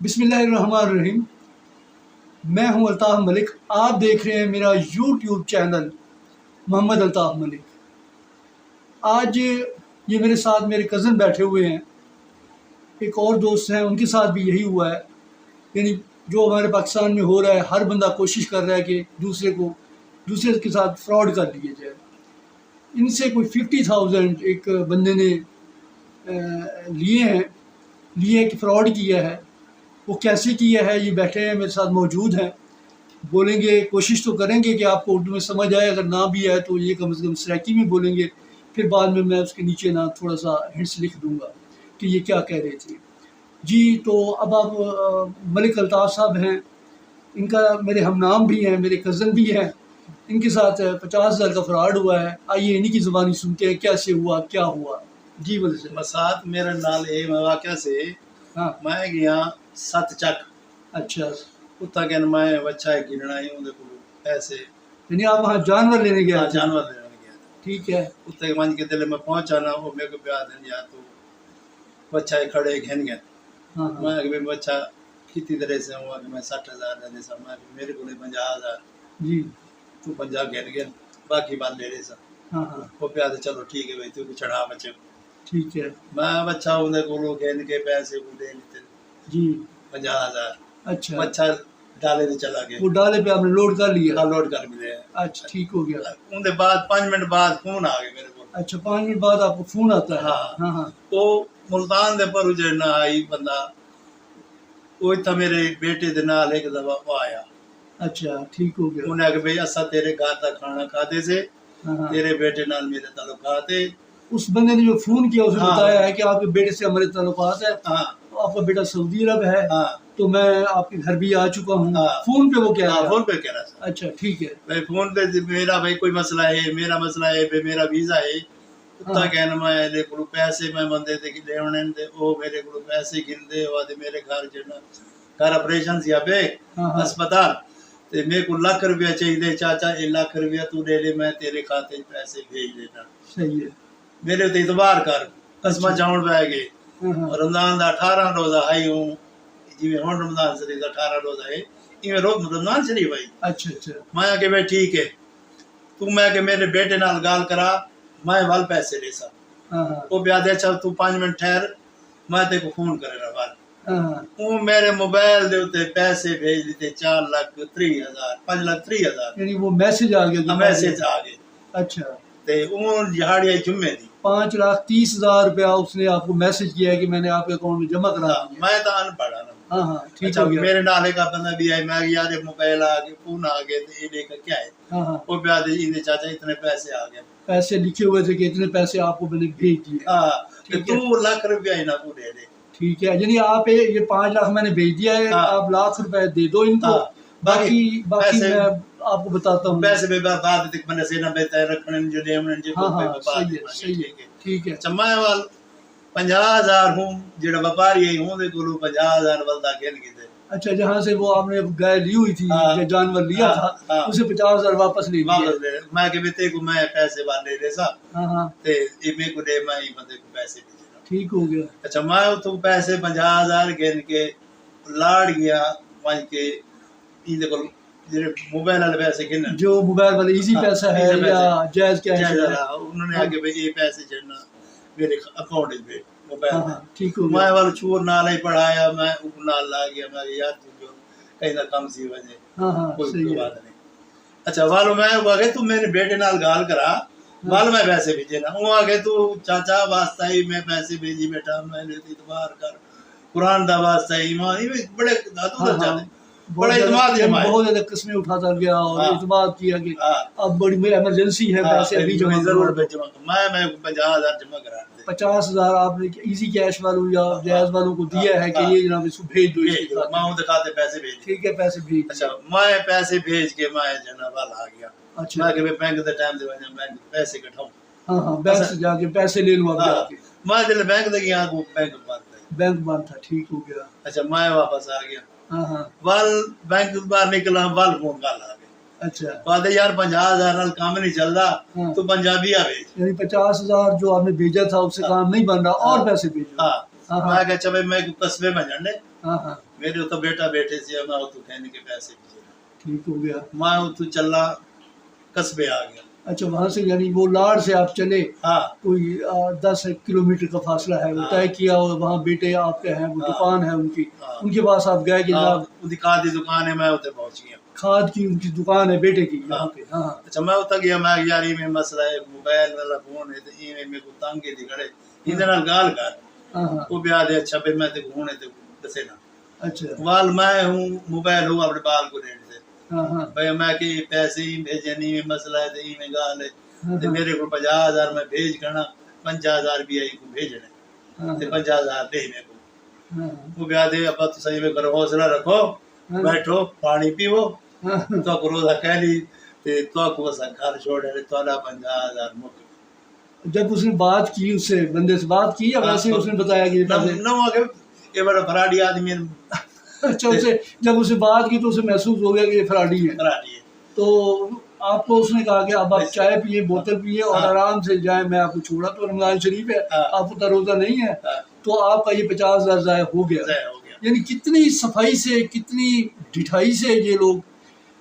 बिस्मिल्लाहिर्रहमानिर्रहीम। मैं हूं अल्ताफ़ मलिक। आप देख रहे हैं मेरा यूट्यूब चैनल मोहम्मद अल्ताफ़ मलिक। आज ये मेरे साथ मेरे कज़न बैठे हुए हैं, एक और दोस्त हैं, उनके साथ भी यही हुआ है। यानी जो हमारे पाकिस्तान में हो रहा है, हर बंदा कोशिश कर रहा है कि दूसरे के साथ फ्रॉड कर दिया जाए। इनसे कोई 50,000 एक बंदे ने लिए कि फ्रॉड किया है। वो कैसे किया है, ये बैठे हैं मेरे साथ मौजूद हैं, बोलेंगे। कोशिश तो करेंगे कि आपको उर्दू में समझ आए, अगर ना भी आए तो ये कम से कम सराइकी में बोलेंगे। फिर बाद में मैं उसके नीचे ना थोड़ा सा हिंट्स लिख दूंगा कि ये क्या कह रहे थे जी। तो अब आप मलिक अल्ताफ़ साहब हैं, इनका मेरे हमनाम भी हैं, मेरे कज़न भी हैं। इनके साथ 50,000 का फ्रॉड हुआ है। आइए इन्हीं की ज़ुबानी सुनते हैं कैसे हुआ, क्या हुआ जी। बोले सर। मसात मेरे नाल ए वाक़या से हाँ, मैं गया 7 ਚੱਕ। अच्छा। उत्ता कहन मैं बच्चा है गिनना ही उनके को पैसे। यानी आप वहाँ जानवर लेने गए थे? जानवर लेने गया था। ठीक है। उत्ते मन के दिल में पहुंचा ना वो मेरे को ब्याह देन या तो बच्चा खड़े घिन गए। हाँ, मैं कि बच्चा कितनी तरह से हुआ कि मैं 60,000 दे सा। मैं मेरे को 50,000 जी। तू 50 घिन गए, बाकी बात ले रहे सा। हाँ, हाँ, वो ब्याह दे चलो ठीक है भाई तू चढ़ा बच्चे। ठीक है मैं बच्चा उनके को घिन के पैसे को दे देते जी। 50,000। अच्छा, बच्चा डाले से चला गया। वो डाले पे आपने लोड कर लिया? लोड कर मिले। अच्छा, ठीक हो गया। उनके बाद 5 मिनट बाद फोन आ गया मेरे को। अच्छा, 5 मिनट बाद आपको फ़ोन आता है? हाँ। हाँ, हाँ। वो मुल्तान दे पर उजड़ना आई बंदा, वो इतना मेरे बेटे दे नाल एक दफा वो आया। अच्छा, ठीक हो गया। उन्हें आके भाई असा तेरे घर का खाना खाते से, हाँ, हाँ। तेरे बेटे नाल मेरे ताल्लुकात है। उस बंदे ने जो फ़ोन किया उसने हाँ। बताया है कि आपके बेटे से हमारे ताल्लुकात है, हाँ तो आपका बेटा सऊदी अरब है, हाँ तो मैं आपके घर भी आ चुका हूँ। हाँ। फ़ोन पे वो कह हाँ, रहा फोन पे कह रहा था अच्छा, ठीक है। भाई फोन पे मेरा भाई कोई मसला है, मेरा मसला है भाई मेरा वीजा है। उत्ता हाँ। कहना मैं ले को पैसे मैं बंदे ते कि लेवने दे ओ मेरे को पैसे गिनदे वादे मेरे घर जना घर ऑपरेशन सिया बे हाँ, हाँ। अस्पताल ते मेरे को लाख रुपया चाहिए चाचा, 1 लाख रुपया तू ले ले, मैं तेरे खाते में पैसे भेज देना। सही है। मेरे ते इतबार कर कसमा जाउण पै गए। हाँ, हाँ। रमजान दा 18 रोजा आई हूं, जिवें हुण रमजान शरीफ दा 18 रोजा है, इवें रोज रमजान शरीफ आई। अच्छा, अच्छा। मैं के भाई ठीक है, तू मैं के मेरे बेटे नाल गाल करा, मैं वाल पैसे ले सा। हाँ, हाँ। वो ब्याह दे चल तू 5 मिनट ठहर, मैं तेरे को फोन करेगा वाल। हाँ, हाँ। वो मेरे मोबाइल दे उत्ते पैसे भेज दिते 4,03,000 5,03,000। यानी वो मैसेज आ गया? मैसेज आ गए। अच्छा। ते वो झाड़ी आई जुम्मे दी। 5,30,000 रुपया उसने आपको मैसेज किया है कि मैंने आपके अकाउंट में जमा करा दिया। मैं तो अनपढ़ ना। हाँ, हाँ, ठीक अच्छा हो गया। मेरे नाले का बंदा भी है, मैं यार ये मोबाइल आ गए, फोन आ गए, तो ये लेकर क्या है। हाँ, हाँ। वो ब्याह दे इन्हें चाचा इतने पैसे आ गए। पैसे लिखे हुए थे कि इतने पैसे आपको मैंने भेज दिए। हाँ ठीक है। तू लाख रुपया ही ना तू दे दे। ठीक है, यानी आप ये 5 लाख मैंने भेज दिया है। हाँ। आप लाख रुपए दे दो इनको। हाँ। बाकी पैसे- मैं आपको बताता हूँ। पैसे में बाद तक मैंने से ना बेहतर रखने जो लेमने जो हाँ, कोई हाँ, व्यापार सही है, नहीं, सही है, ठीक है। अच्छा मैं वाल 50,000 हूँ जेड़ा व्यापारी है हूँ दे कोलो 50,000 वालदा खेल के दे। अच्छा, जहाँ से वो आपने गाय ली हुई थी, हाँ। जो जानवर लिया हाँ, था, हाँ। उसे 50,000 वापस ले लिया। वापस ले मैं के बेटे को मैं पैसे वाले दे सा हाँ, हाँ, ते ये मेरे को दे, मैं ही बंदे को पैसे भेजना। ठीक हो गया। अच्छा मैं तो पैसे 50,000 गिन के लाड़ गया वहीं के इन देखो जेरे मोबाइल वाले पैसे गिन जो मोबाइल वाले इजी हाँ, पैसा है Easy या पैसे। जायज कैश है? उन्होंने आगे भाई ये पैसे जड़ना मेरे अकाउंट में मोबाइल हाँ, में। हाँ, ठीक हो मैं गया। वाल चोर नाल ही पढ़ाया, मैं ऊपर नाल ला गया, मैं यार तू जो कहीं ना कम सी वजह हाँ, हाँ, कोई सही है। बात नहीं। अच्छा वालो मैं वो आगे तू मेरे बेटे नाल गाल करा, वाल मैं पैसे भेजे ना वो आगे तू चाचा वास्ता ही मैं पैसे भेजी बेटा, मैंने इतबार कर कुरान दा वास्ता ही ईमान ये बड़े दादू हाँ, दा हाँ, जाते बड़ा इतमाद है हमारे। बहुत ज्यादा किस्में उठाता गया और हाँ। इतमाद किया कि हाँ। अब बड़ी मेरी इमरजेंसी है, पैसे अभी जमा जरूर करो। जमा मैं 50,000 जमा करा दे। 50,000 आपने इजी कैश वालों या जायज वालों को दिया है कि हाँ। ये जनाब इसको भेज दो इसके भेज दो, मैं खाते में। उनके खाते पैसे भेज दिए। ठीक है, पैसे भेज दिए। अच्छा मैं पैसे भेज के मैं जनाब आ गया। अच्छा। मैं के बैंक दे टाइम दे वजह बैंक पैसे कठाऊं। हाँ, हाँ, बैंक से जाके पैसे ले लूँ अब हाँ, जाके। मैं जब बैंक दे गया वो बैंक बंद है। बैंक बंद था, ठीक हो गया। अच्छा मैं वापस आ गया, हाँ, हाँ, वाल बैंक बाहर निकला, वाल फोन काल आ गया। अच्छा। कहते यार 50,000 नाल काम नहीं चल रहा, हाँ। तो पंजाबी आ भेज। यानी 50,000 जो आपने भेजा था उससे काम नहीं बन रहा और पैसे भेजो। हाँ हाँ, मैं क्या चबे मैं कस्बे में जाने हाँ हाँ मेरे तो बेटा बेटे से मैं तो कहने के पैसे भी ठीक हो गया। मैं तो चला कस्बे आ गया। अच्छा वहाँ से यानी वो लाड़ से आप चले, हाँ कोई 10 किलोमीटर का फासला है, वो हाँ। तय किया और वहाँ बेटे आपके हैं, वो हाँ। दुकान है उनकी, हाँ। उनके पास आप गए कि हाँ जनाब उनकी खाद की दुकान है मैं उधर पहुंच गया। खाद की उनकी दुकान है बेटे की यहाँ हाँ। पे। हाँ हाँ अच्छा मैं उतर गया मैं यार में मसला है मोबाइल वाला फोन है तो ये मेरे को तंग के दिखड़े इधर नाल गाल कर हाँ हाँ वो भी आदे अच्छा भाई मैं ते घूने ते दसे ना अच्छा वाल मैं हूँ मोबाइल हूँ अपने बाल को लेने से हाँ हाँ भाई मैं कि पैसे ही भेजे नहीं में मसला है तो ये में गाल है हाँ, ते हाँ, मेरे को 50,000 में भेज करना 50,000 भी आई को भेजने हाँ, ते 50,000 दे मेरे को हाँ, वो भी आदे अब तो सही में करो हौसला रखो हाँ, बैठो पानी पीवो हाँ, तो को रोजा कह ली ते तो को घर छोड़े तो 50,000 मुक जब उसने बात की, उससे बंदे से बात की या वैसे ही उसने बताया कि ये पैसे? नम आगे ये बड़ा फराडी आदमी है अच्छा उसे जब उससे बात की तो उसे महसूस हो गया कि ये फराडी है, फराडी है तो आपको उसने कहा कि अब आप चाय पिए, बोतल पिए और हाँ। आराम से जाए, मैं आपको छोड़ा तो रमजान शरीफ है, हाँ। आपको तो रोजा नहीं है, हाँ। तो आपका ये 50,000 ज़ाया हो गया। ज़ाया हो गया। यानी कितनी सफाई से, कितनी ढिठाई से ये लोग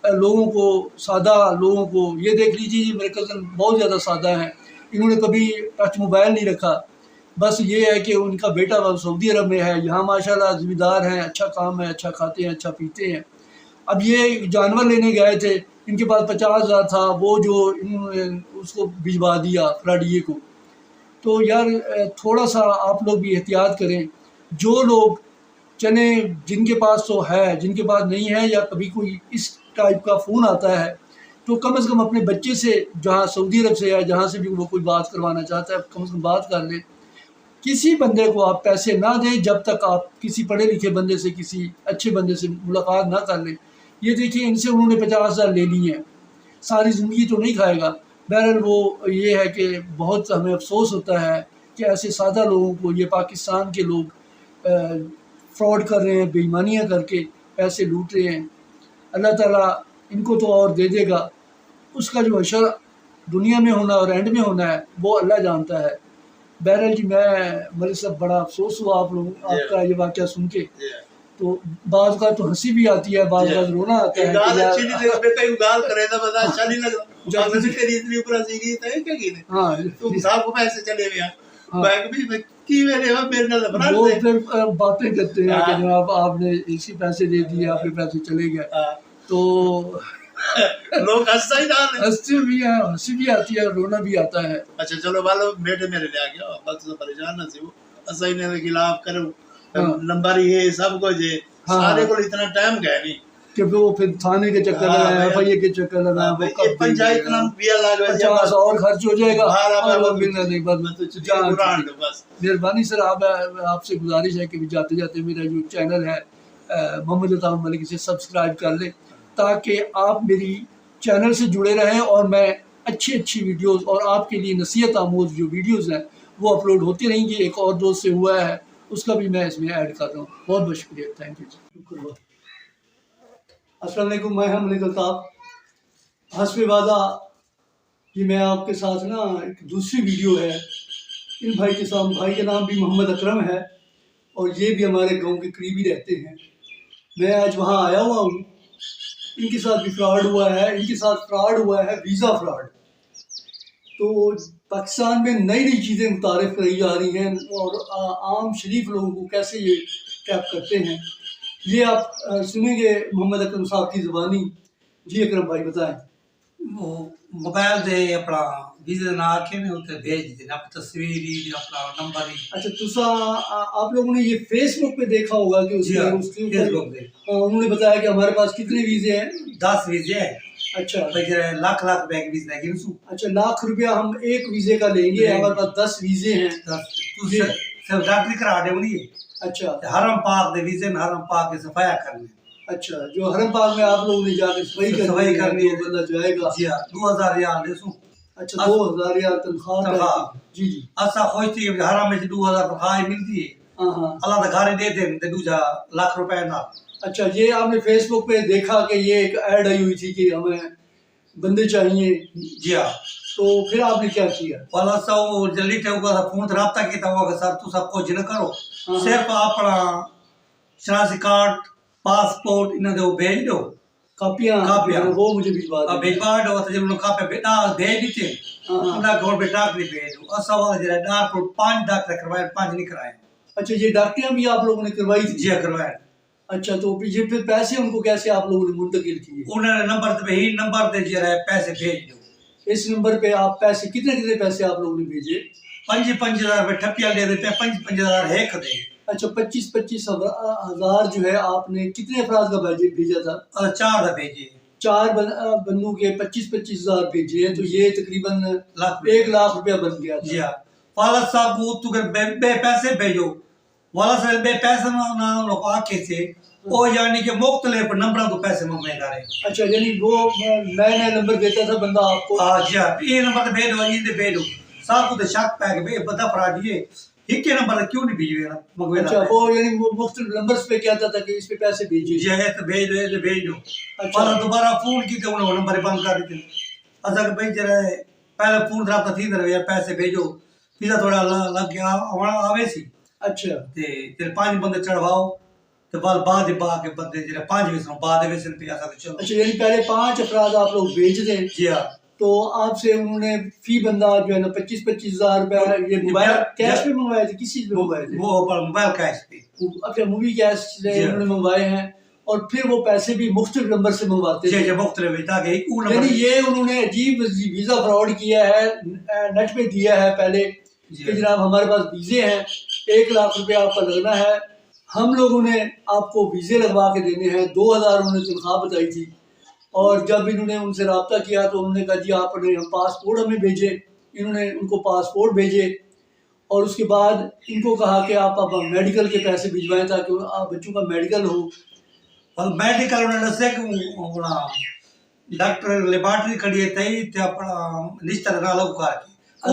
लोगों को, सादा लोगों को, ये देख लीजिए ये मेरे कज़न बहुत ज़्यादा सादा हैं, इन्होंने कभी टच मोबाइल नहीं रखा, बस ये है कि उनका बेटा सऊदी अरब में है, यहाँ माशाल्लाह ज़िम्मेदार हैं, अच्छा काम है, अच्छा खाते हैं, अच्छा पीते हैं। अब ये जानवर लेने गए थे, इनके पास 50,000 था, वो जो इन्होंने उसको भिजवा दिया फराडिये को। तो यार थोड़ा सा आप लोग भी एहतियात करें। जो लोग चने जिनके पास तो है, जिनके पास नहीं है, या कभी कोई इस टाइप का फ़ोन आता है, तो कम से कम अपने बच्चे से, जहाँ सऊदी अरब से या जहाँ से भी वो कोई बात करवाना चाहता है, कम से कम बात कर लें। किसी बंदे को आप पैसे ना दें जब तक आप किसी पढ़े लिखे बंदे से, किसी अच्छे बंदे से मुलाकात ना कर लें। ये देखिए इनसे उन्होंने 50,000 ले लिए हैं, सारी ज़िंदगी तो नहीं खाएगा। बहरहाल वो ये है कि बहुत हमें अफसोस होता है कि ऐसे सादा लोगों को ये पाकिस्तान के लोग फ्रॉड कर रहे हैं, बेईमानियाँ करके पैसे लूट रहे हैं। अल्लाह ताला इनको तो और दे देगा, उसका जो हशर दुनिया में होना और एंड में होना है वो अल्लाह जानता है। बहरहाल जी मैं मेरे सब बड़ा अफसोस हुआ आप लोग आपका ये वाक़या सुन के। तो बाज़ का तो हंसी भी आती है, बाज़ का रोना आता है गाल कि यार अच्छी नहीं लगी बेटा यू गाल करे तो बता अच्छा नहीं लगा जब से तेरी इतनी ऊपर सी गई तो क्या की हाँ तुम साहब को पैसे चले गया हाँ। बैग भी की मेरे हो मेरे नाल बना वो दे फिर बातें करते हैं कि हाँ। जनाब आपने इसी पैसे दे दिए, आपके पैसे चले गए। हाँ। तो लोग हंसता ही डाल हंसी भी है, हंसी भी आती है, रोना भी आता है। अच्छा चलो वालो बेटे मेरे ले आ गया बस तो परेशान ना सी वो असई ने खिलाफ करो हाँ। नंबर ये सब कुछ है हाँ। सारे को इतना टाइम गया नहीं कि वो फिर थाने के चक्कर हाँ, लगाए, भाई। FIA के चक्कर लगाए, वो ये कब पंचायत देंगे? ना बिया लाग 50 और खर्च हो जाएगा बाहर आ और वो बस मिलना नहीं, बस तो जान कुरान छूटी। बस मेहरबानी सर, आप आपसे गुजारिश है कि जाते जाते मेरा जो चैनल है मोहम्मद अताउर मलिक, इसे सब्सक्राइब कर लें ताकि आप मेरी चैनल से जुड़े रहें और मैं अच्छी अच्छी वीडियोस और आपके लिए नसीहत आमोज जो वीडियोस हैं वो अपलोड होती रहेंगी। एक और दोस्त से हुआ है, उसका भी मैं इसमें ऐड कर रहा हूँ। बहुत बहुत शुक्रिया, थैंक यू। अस्सलाम वालेकुम, मैं हम मलिक अल्ताफ़। हस्बे वादा ये मैं आपके साथ ना एक दूसरी वीडियो है, इन भाई के साथ, भाई का नाम भी मोहम्मद अकरम है और ये भी हमारे गांव के करीबी रहते हैं। मैं आज वहाँ आया हुआ हूँ, इनके साथ भी फ्रॉड हुआ है, इनके साथ फ्रॉड हुआ है वीज़ा फ्रॉड। तो पाकिस्तान में नई नई चीज़ें मुतारिफ करी जा रही हैं और आम शरीफ लोगों को कैसे ये ट्रैप करते हैं, ये आप सुनेंगे मोहम्मद अकरम साहब की ज़ुबानी। जी अकरम भाई बताएं। वो मोबाइल दे अपना वीज़ा ना आके ने उते भेज देना अपनी तस्वीर ही अपना नंबर ही। अच्छा तुसा आप लोगों ने ये फेसबुक पे देखा होगा कि जी हाँ, उसके फेसबुक ऊपर पे उन्होंने बताया कि हमारे पास कितने वीज़े हैं। 10 वीज़े है अच्छा बजरे लाख लाख बैग वीज़ा है गिनसू अच्छा, लाख रुपया हम एक वीज़े का लेंगे, हमारे पास 10 वीज़े हैं। 10 तू जी। सब डॉक्टरी करा दे मुझे अच्छा हरम पाक दे वीज़े में हरम पाक के सफाया करने। अच्छा, जो हरम पाक में आप लोगों ने जाकर सफाई करनी है, है। बंदा जाएगा। जी हाँ 2000 रियाल दे सू अच्छा 2000 यार तनख्वाह तनख्वाह। जी जी असा खोज थी हरम में 2000 तनख्वाह मिलती है हाँ हाँ। अल्लाह दा घरे दे दे ते दूजा लाख रुपए ना। अच्छा, ये आपने फेसबुक पे देखा कि ये एक ऐड आई हुई थी कि हमें बंदे चाहिए। जी हाँ तो फिर आपने क्या किया? वाला सा वो जल्दी टेगा फोन रब्ता किया हुआ सर तू सब कुछ न करो, सिर्फ अपना शनासी कार्ड पासपोर्ट इन्हें दो भेज दो, कापियां वो मुझे भिजवा दो। भिजवा दो तो जब उन्होंने कापियां बेटा भेज दी थी उन्हें गौर बेटा नहीं भेज दो असा वाला जरा डॉक्टर 5 डॉक्टर करवाए 5 नहीं कराए। अच्छा, ये डॉक्टरियां भी आप लोगों ने करवाई थी? जी करवाए। अच्छा, तो ये फिर पैसे उनको कैसे आप लोगों ने मुंतकिल किए? उन्होंने नंबर पे ही नंबर दे जरा पैसे भेज दो। इस नंबर पे आप पैसे कितने पैसे आप लोगों ने भेजे? 5,000 रुपये ठपिया ले दे पे 5,000 एक दे। अच्छा, 25 हजार जो है आपने कितने अफराद का भेजा था? 4 का भेजे। 4 बंदों के 25 हजार भेजे हैं, तो ये तकरीबन 1 लाख रुपया बन गया था। जी हाँ, वाला साहब को तू बे पैसे भेजो, वाला साहब बे पैसे ना लोग आके से वो यानी कि मुख्तलिफ नंबरों तो पैसे मंगने जा रहे। अच्छा, यानी वो नया नंबर देता था बंदा आपको? जी हाँ, ये नंबर भेज दो ये भेज दो साहब को तो शक पैक बे बता फ्रॉड ये एक नंबर क्यों नहीं भेजे मंगवे। अच्छा, वो यानी वो मुख्तलिफ नंबर्स पे कहता था कि इस पे पैसे भेजिए। जी है तो भेज दो ये भेज दो। अच्छा, वाला दोबारा फोन की तो उन्होंने नंबर बंद कर दिए। असल भाई जरा पहले फोन रहा थी यार पैसे भेजो फिर थोड़ा लग गया आवे सी। अच्छा, ते तेरे 5 बंदे चढ़वाओ तो बाद के बंदे जरा 5 विसन बाद विसन पे ऐसा तो चलो। अच्छा, यानी पहले 5 अफराद आप लोग भेज दें। जी हाँ, तो आपसे उन्होंने फी बंदा जो है ना 25 हजार रुपया ये मोबाइल कैश पे मंगवाए थे? किस चीज पे मंगवाए थे? वो पर मोबाइल कैश पे। अच्छा, मूवी कैश से उन्होंने मंगवाए हैं और फिर वो पैसे भी मुख्तलिफ नंबर से मंगवाते थे। मुख्तलिफ ताकि यानी ये उन्होंने अजीब वीजा फ्रॉड किया है, नेट पे दिया है पहले कि जनाब हमारे पास वीजे हैं, 1 लाख रुपया आपका लगना है, हम लोगों ने आपको वीजे लगवा के देने हैं। 2,000 उन्होंने तनख्वाह बताई थी और जब इन्होंने उनसे रब्ता किया तो उन्होंने कहा जी आपने पासपोर्ट हमें भेजे। इन्होंने उनको पासपोर्ट भेजे और उसके बाद इनको कहा कि आप मेडिकल के पैसे भिजवाएं ताकि आप बच्चों का मेडिकल हो। और मेडिकल उन्होंने से डॉक्टर लेबॉर्टरी खड़ी है तई ते अपना निश्चित ना लोग कर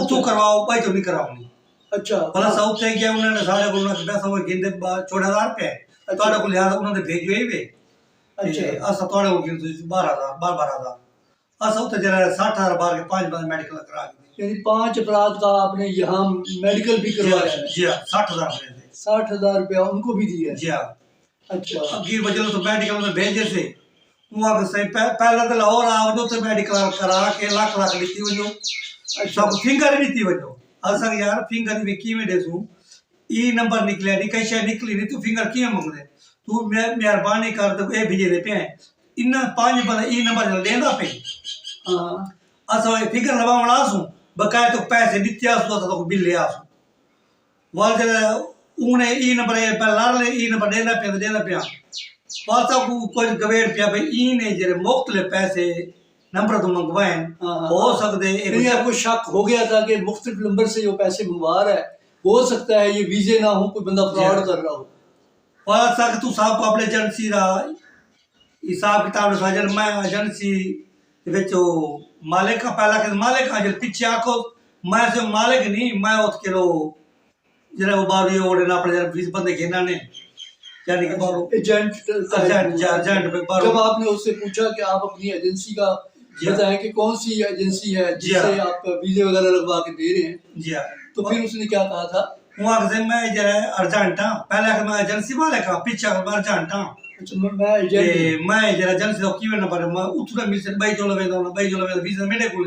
तू करवाओ भाई तो नहीं कराऊंगी। अच्छा, भला साउथ से गया उन्होंने साढ़े को उन्होंने पैसा वो गिनते 14,000 रुपए तोड़े को लिहाजा उन्होंने भेजे ही वे। अच्छा, असा तोड़े को गिनते 12,000 असा उते जरा 60,000 बार के 5 बंदे मेडिकल करा के। यानी 5 अफराद का आपने यहाँ मेडिकल भी करवाया है? जी हाँ, 60,000 रुपए। 60,000 रुपया उनको भी दिया? जी हाँ। अच्छा, अगी बजलो तो मेडिकल में भेजे से वहाँ के सही पहले तो लाहौर आवो तो मेडिकल करा के लाख लीती वजो सब फिंगर लीती वजो असा यार फिंगर भी की में देसू ई नंबर निकले नहीं कैसे निकली नहीं तू फिंगर की मंग दे तू मेहरबानी कर तो ए भेजे दे पे इन 5 बंदे ई नंबर लेंदा पे। हां, असा फिंगर लवावणा सु बकाया तो पैसे दित्या सु तो बिल ले आसु वाल जरा उने ई नंबर पे लार ले ई नंबर देना पे वासा को कुछ गवेड़ पिया भाई ई ने जरे मुख्तलिफ पैसे नंबर तो मंगवाए हो सकते एक आपको शक हो गया था कि मुख्तलिफ नंबर से जो पैसे मंगवा रहा है हो सकता है ये वीजे ना हो, कोई बंदा फ्रॉड कर रहा हो। वासा तू साहब को अपने एजेंसी दा हिसाब किताब साजन मैं एजेंसी विच मालिक का पहला के मालिक आज पीछे आको मैं से मालिक नहीं मैं उत किलो जरा वो बारी ओडे ना अपने बीस बंदे घेना ने यानी कि बारो एजेंट पे जब आपने उससे पूछा कि आप अपनी एजेंसी का बताएं कि कौन सी एजेंसी है जिससे आप वीजे वगैरह लगवा के दे रहे हैं, जी हाँ, तो फिर उसने क्या कहा था? वहाँ से मैं जरा अर्जेंट हाँ पहले के मैं एजेंसी वाले का पीछे अर्जेंट हाँ। अच्छा, मैं जरा एजेंसी तो की नंबर मैं उतना मिल से भाई जो लवे वीजा मेरे को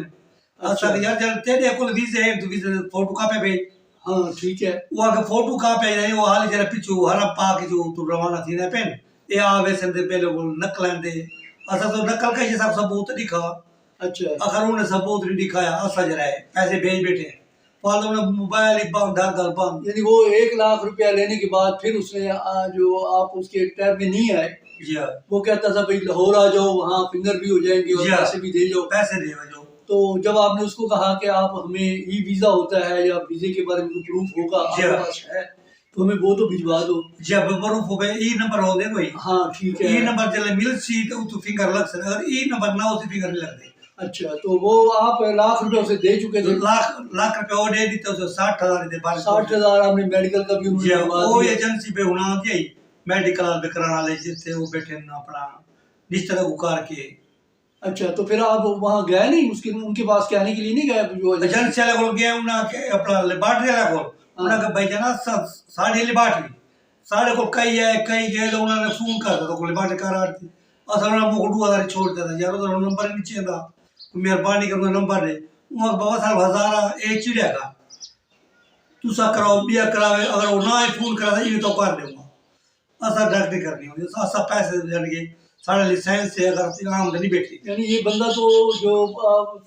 अच्छा यार जरा तेरे को वीजा है तो वीजा फोटो कापे भेज। हाँ ठीक है, वो अगर फोटो कापे है वो हाल जरा पीछू हरा पा के जो तू रवाना थी ना पेन ये आवे से पहले वो नकल दे असा तो नकल का हिसाब सबूत दिखा। अच्छा, अगर उन्होंने सबूत नहीं दिखाया असा जरा है पैसे भेज बैठे फालतू ने मोबाइल ही बंद घर बंद। यानी वो 1 लाख रुपया लेने के बाद फिर उसने जो आप उसके टैब में नहीं आए जी हाँ वो कहता था भाई लाहौर आ जाओ वहाँ फिंगर भी हो जाएंगे और पैसे भी दे जाओ। तो जब आपने उसको कहा कि आप हमें ई वीजा होता है या वीजे के बारे में प्रूफ होगा आपके पास है तो हमें वो तो भिजवा दो। जब प्रूफ हो गए ई नंबर हो दे कोई। हाँ ठीक है, ई नंबर चले मिल सी तो फिंगर लग सकता अगर ई नंबर ना हो तो फिंगर नहीं लगते। अच्छा, तो वो आप लाख रुपए उसे दे चुके थे? लाख रुपए वो दे दी तो 60,000 दे 60,000 आपने मेडिकल का भी वो एजेंसी पे होना दिया मेडिकल पे कराना ले जिससे वो बैठे अपना निश्चित उकार के अच्छा, तो फिर आप वहाँ गए नहीं, उसके उनके पास कहने के लिए नहीं गए जो एजेंट चले को गया उन्हें अपना लेबार्टरी वाला को उन्हें भाई जना साड़ी लेबार्टरी साढ़े को कई है कई गए तो उन्होंने फोन कर दिया तो को लेबार्टरी कर आती असल में वो 2000 छोड़ देता यार तो नंबर नहीं चाहिए मेहरबानी कर नंबर दे वहाँ बाबा साहब हज़ार एक चिड़िया का तुसा कराओ बिया करावे अगर वो ना ही फोन करा ये तो कर दूंगा असा डर नहीं करनी होगी असा पैसे देंगे साढ़े लाइसेंस से अगर आमदनी बैठी यानी ये बंदा तो जो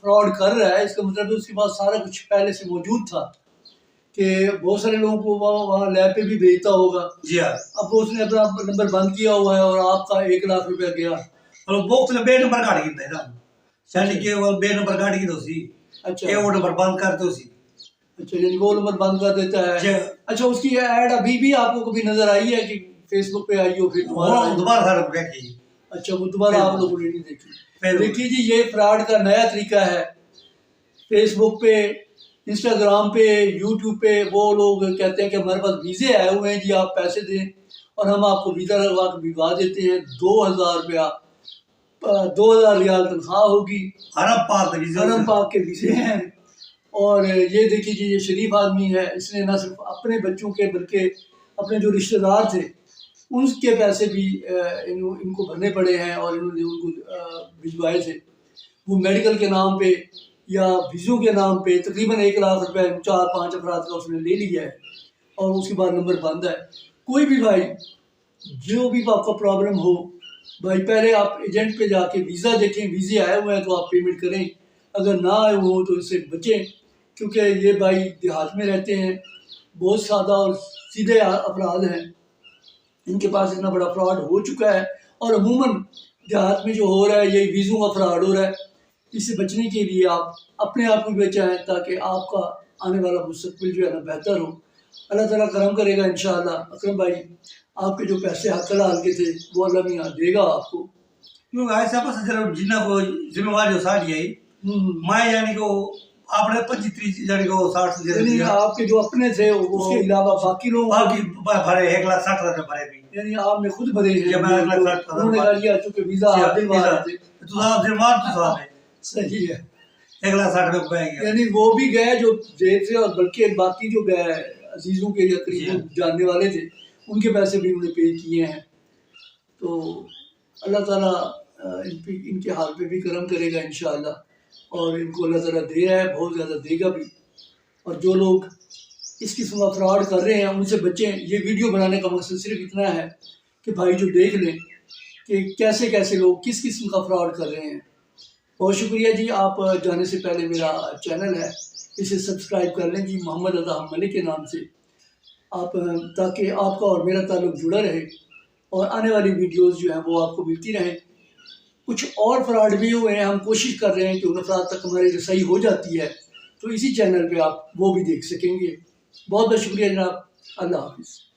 फ्रॉड कर रहा है, इसका मतलब है उसके पास सारा कुछ पहले से मौजूद था कि बहुत सारे लोगों को वहाँ लैब पे भी भेजता होगा। जी हाँ अब उसने अपना नंबर बंद किया हुआ है और आपका 1 लाख रुपया गया। और बॉक्स ने बे नंबर गाड़ी की था यानी कि वो बे नंबर गाड़ी की तो सी अच्छा, ये वो नंबर बंद कर दो सी अच्छा, यानी वो नंबर बंद कर देता है। अच्छा, उसकी ऐड अभी भी आपको कभी नजर आई है कि फेसबुक पे आई हो फिर दोबारा सारा रुपया की? अच्छा, वो दोबारा आप लोगों ने नहीं देखी। देखिए जी, ये फ्रॉड का नया तरीका है। फेसबुक पे, इंस्टाग्राम पे, यूट्यूब पे वो लोग कहते हैं कि हमारे पास वीज़े आए हुए हैं जी, आप पैसे दें और हम आपको वीज़ा लगवा के भिजवा देते हैं। 2000 रुपया 2000 रियाल तनख्वाह होगी। हरम पाक के वीज़े हैं। और ये देखिए जी, ये शरीफ आदमी है, इसने ना सिर्फ अपने बच्चों के बल्कि अपने जो रिश्तेदार थे उनके पैसे भी इनको भरने पड़े हैं और इन्होंने उनको भिजवाए थे। वो मेडिकल के नाम पे या वीज़ों के नाम पे तकरीबन 1 लाख रुपए 4-5 अफराद का उसने ले लिया है और उसके बाद नंबर बंद है। कोई भी भाई जो भी आपका प्रॉब्लम हो भाई, पहले आप एजेंट पे जाके वीज़ा देखें, वीज़े आए हुए हैं तो आप पेमेंट करें, अगर ना आए हो तो इससे बचें, क्योंकि ये भाई देहात में रहते हैं, बहुत सादा और सीधे अपराध हैं, इनके पास इतना बड़ा फ्रॉड हो चुका है। और अमूमन देहात में जो हो रहा है यही वीज़ों का फ्रॉड हो रहा है। इससे बचने के लिए आप अपने आप को बचाएं ताकि आपका आने वाला मुस्तकबिल जो है ना बेहतर हो। अल्लाह ताला करम करेगा इंशाअल्लाह। अकरम भाई, आपके जो पैसे हक हलाल के थे वो अल्लाह मियां देगा आपको। क्योंकि ऐसा बस जरा जिन्ना को जिम्मेवारी हो साड़ी आई मैं यानी को आपने 25-30 यानी को 60 यानी आपके जो अपने थे उसके अलावा बाकी लोग बाकी भरे 1,60,000 भरे भी यानी आपने खुद भरे हैं। जब मैं 1,60,000 उन्होंने कहा लिया चूंकि वीज़ा आप दिलवा रहे थे तो आप जिम्मेवार तो साहब है सही है। 1,60,000 में पाए गया यानी वो भी गए जो जेब से और बल्कि बाकी जो गए अजीज़ों के या करीब जानने वाले थे उनके पैसे भी उन्होंने पे किए हैं। तो अल्लाह ताला इनके हाल पे भी करम करेगा इंशाअल्लाह और इनको अल्लाह ताला दे रहा है, बहुत ज़्यादा देगा भी। और जो लोग इस किस्म का फ्रॉड कर रहे हैं उनसे बचें। ये वीडियो बनाने का मकसद सिर्फ इतना है कि भाई जो देख लें कि कैसे कैसे लोग किस किस्म का फ्रॉड कर रहे हैं। बहुत शुक्रिया जी। आप जाने से पहले मेरा चैनल है, इसे सब्सक्राइब कर लें जी, मोहम्मद अता मलिक के नाम से, आप ताकि आपका और मेरा ताल्लुक़ जुड़ा रहे और आने वाली वीडियोस जो हैं वो आपको मिलती रहें। कुछ और फ्रॉड भी हुए हैं, हम कोशिश कर रहे हैं कि उन अफराद तक हमारी रसाई हो जाती है, तो इसी चैनल पे आप वो भी देख सकेंगे। बहुत बहुत शुक्रिया जनाब। अल्लाह हाफिज़।